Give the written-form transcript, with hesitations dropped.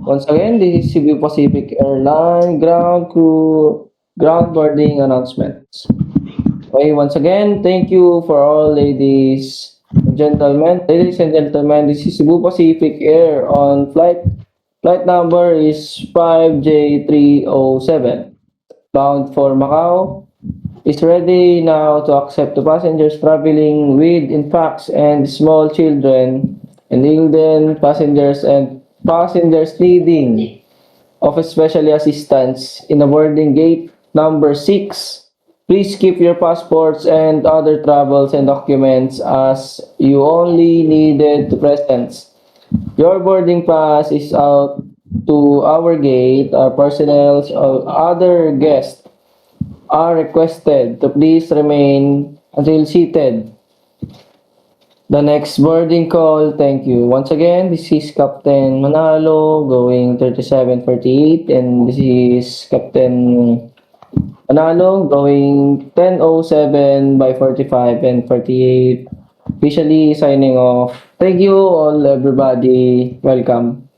Once again, this is Cebu Pacific Airline ground crew ground boarding announcements. Okay, once again, thank you for all ladies and gentlemen. Ladies and gentlemen, this is Cebu Pacific Air on flight number is 5J307 bound for Macau. Is ready now to accept the passengers traveling with infants and small children and elderly passengers needing of special assistance in the boarding gate number 6. Please keep your passports and other travels and documents as you only needed to present. Your boarding pass is out to our gate. Our personnel or other guests are requested to please remain until seated. The next boarding call, thank you. Once again, this is Captain Manalo going 3748 and this is Captain Manalo going 10:07 by 45 and 48. Officially signing off. Thank you all everybody. Welcome.